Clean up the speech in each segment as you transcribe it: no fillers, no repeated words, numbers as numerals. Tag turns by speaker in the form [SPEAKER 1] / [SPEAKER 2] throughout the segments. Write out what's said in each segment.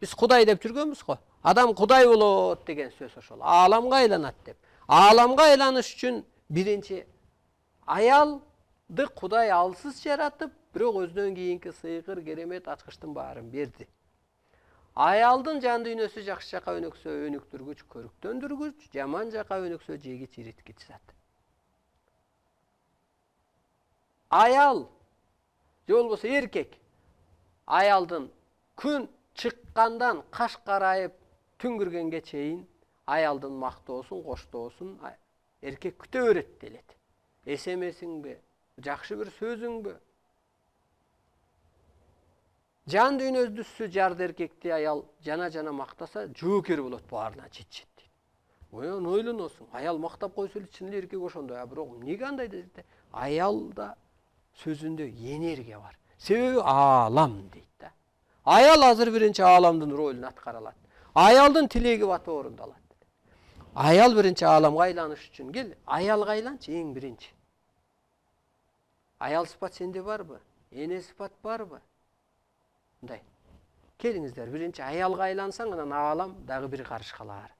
[SPEAKER 1] Биз Кудай деп жүргөнбүз го. Адам Кудай болот деген сөз ошол. Ааламга айланат деп. Ааламга айланыш үчүн биринчи аялды Кудай алсыз жаратып, бирок өзүнөн кийинки сыйкыр, керемет, ачкычтын баарын берди. Аялдын жан дүйнөсү жакшы жака өнөксө өнүктүргүч, көрүктөндүргүч, жаман жака өнөксө жегич, ириткич зат. Аял же болбосо эркек аялдын күн чыккандан каш карайып түн киргенге чейин аялдын мактоосун, коштоосун эркек күтө берет делет. Эсемесиңби, жакшы бир сөзүңбү? Жан дүйнөсү жарды эркекти аял жана мактаса, жоокер болот, баарына жетишет дейт. Оян ойлоносуң, аял мактап койсо эле чын эле эркек ошондой, бирок эмнеге андай десе, аялда сөзүндө энергия бар. Себеби аалам дейт да. Аял азыр биринчи ааламдын ролун аткара алат. Аялдын тилеги бата орундалат. Аял биринчи ааламга айланыш үчүн кел, аялга айланчы эң биринчи. Аял сыпат сенде барбы? Эне сыпат барбы? Мындай. Келиңиздер, биринчи аялга айлансаң, анан аалам дагы бир карыш калар.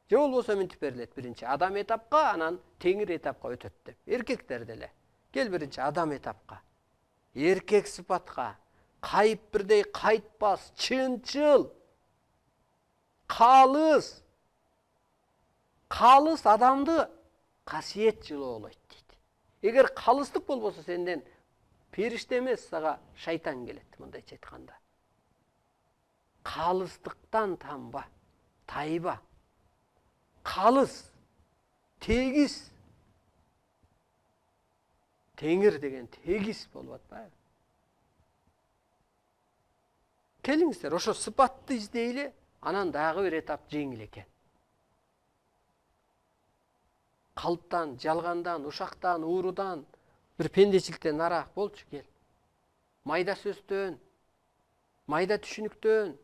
[SPEAKER 1] Же болбосо мынтип берилет, биринчи адам этапка, анан теңир этапка өтөт деп. Эркектер деле. Кел биринчи адам этапка. Эркек сыпатка, кайып бирдей кайтпас, чынчыл, калыс адамды касиет жылоолойт дейт. Эгер калыстык болбосо сенден периште эмес, сага шайтан келет, мындайча айтканда. Калыстыктан танба, тайба. Калыс, тегиз. Теңир деген тегиз болуп атпайбы? Келиңиздер, ошо сыпатты издейли, анан дагы бир этап жеңил экен. Калыптан, жалгандан, ушактан, уурудан, бир пендечиликтен нарак болчу, кел. Майда сөздөн, майда түшүнүктөн.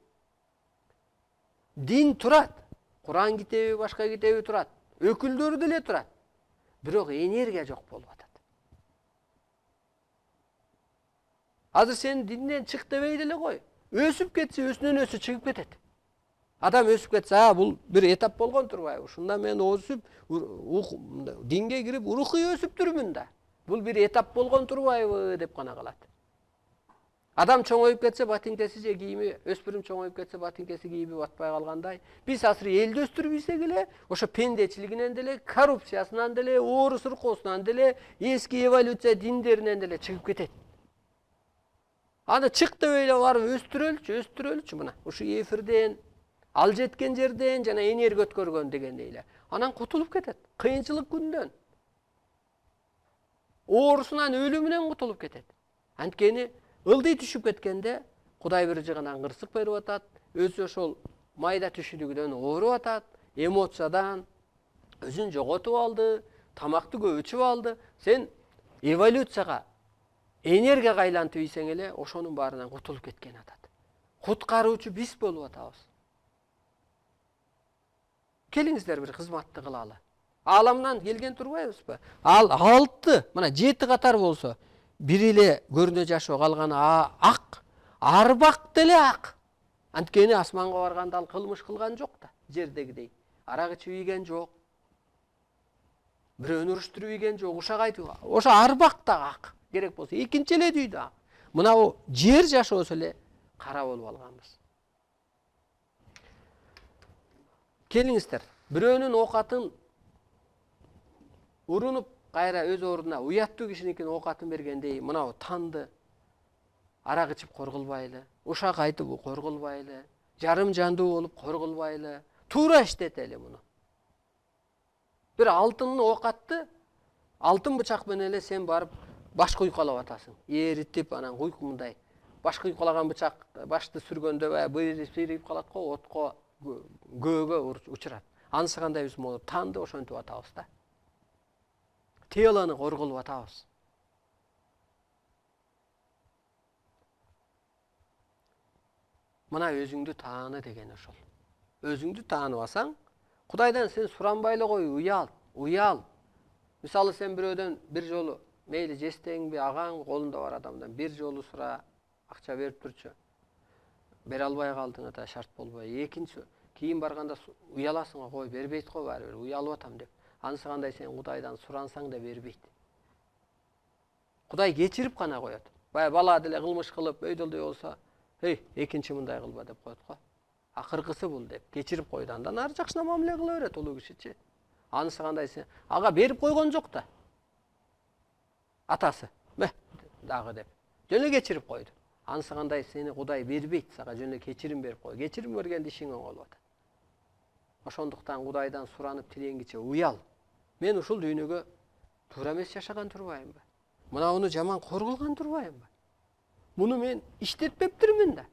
[SPEAKER 1] Дин турат. Куран китеби, башка китеби турат. Өкүлдөрү деле турат. Бирок энергия жок болуп атат. Азыр сен динден чык дебей деле кой. Өсүп кетсе, өзүнөн өзү чыгып кетет. Адам өсүп кетсе, бул бир этап болгон турбайбы? Ушунда мен өсүп, динге кирип, рухий өсүп турмун да. Бул бир этап болгон турбайбы деп гана калат. Адам чоңоюп кетсе, батинкеси же кийими, өспүрүм чоңоюп кетсе, батинкеси кийиби батпай калгандай. Биз азыр элди өстүрбөйсөк эле, ошо пендечилигинен деле, коррупциясынан деле, оору сыркоосунан деле, эски эволюция диндеринен деле чыгып кетет. Аны чык деп эле барып өстүрөлчү мына. Ушу эфирден, ал жеткен жерден жана энергия өткөргөн дегендей эле. Анан кутулуп кетет. Кыйынчылык күндөн. Оорусунан, өлүмүнөн кутулуп кетет. Анткени ылдый түшүп кеткенде Кудай бир жагынан кырсык берип атат, өзү ошол майда түшүнүгүнөн ооруп атат, эмоциядан өзүн жоготуп алды, тамакты көп ичип алды. Сен эволюцияга, энергияга айлантып ийсең эле, ошонун баарынан кутулуп кеткен атат. Куткаруучу биз болуп атабыз. Келиңиздер бир кызматты кылалы. Ааламдан келген турбайбызбы? Ал 6, мына 7 катар болсо, бири эле көрүнө жашоо, калганы ак, арбак деле ак. Анткени асманга барганда ал кылмыш кылган жок да, жердегидей. Арак ичип ийген жок. Бирөөнү уруштуруп ийген жок, ушак айтып. Ошо арбак да ак. Керек болсо экинчи эле дүйдө ак. Мына о жер жашоосу эле кара болуп алганбыз. Келиңиздер, бирөөнүн оокатын урунуп кайра өз ордуна уяттуу кишиникин оокатын бергендей, мына танды арак ичип коргулбайлы, ушак айтып коргулбайлы, жарым жандуу болуп коргулбайлы, туура иштетели муну. Бир алтын оокатты алтын бычак менен эле сен барып баш куйкалап атасың. Эритип анан куйку мындай. Баш куйкалаган бычак башты сүргөндө бийирип калат го, отко, көөгө учурат. Анысы кандай биз мону танды ошентип атабыз да. Телону коргулуп атабыз. Мына өзүңдү тааны деген ошол. Өзүңдү тааныбасаң, Кудайдан сен суранбай эле кой, уял. Мисалы сен бирөөдөн бир жолу мейли жестеңби, агаң колунда бар адамдан бир жолу сура, акча берип турчу. бере албай калдың да шарт болбой. Экинчи кийин барганда уяласың го, кой бербейт го баары бир, уялып атам деп. Анысы кандай сен Кудайдан сурансаң да бербейт. Кудай кечирип гана коет. Баягы бала деле кылмыш кылып, өйдөлдөй болсо, "Эй, экинчи мындай кылба" деп коет го. Акыркысы бул деп кечирип койду. Андан ары жакшына мамиле кыла берет улуу кишичи. Анысы кандай сен? Ага берип койгон жок да. Атасы, дагы деп. Жөн кечирип койду. Анысы кандай сени Кудай бербейт, сага жөн кечирим берип кой. Кечирим бергенде ишиң оңолуп атат. Ошондуктан Кудайдан суранып тилегенче уял. Мен ушул дүйнөгө туура эмес жашаган турбаймынбы? Мынауну жаман кор кылган турбаймынбы? Муну мен иштетпептирмин да.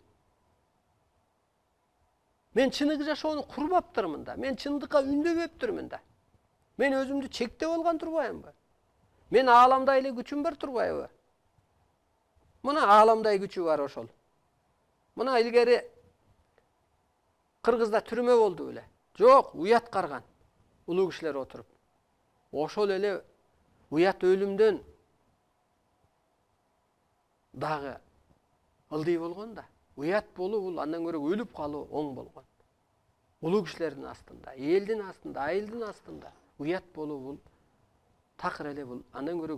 [SPEAKER 1] Мен чыныгы жашоону курбаптырмын да. Мен чындыкка үндөбөптүрмүн да. Мен өзүмдү чектеп алган турбаймынбы? Мен ааламдай эле күчүм бар турбайбы? Мына ааламдай күчү бар ошол. Мына илгери Кыргызда түрмө болду беле. Жок, уят карган. Улуу кишилер отуруп. Ошол эле уят өлүмдөн дагы ылдый болгон да. Уят болуу бул андан көрө өлүп калуу оң болгон. Улуу кишилердин астында, элдин астында, айылдын астында уят болуу бул такыр эле бул андан көрө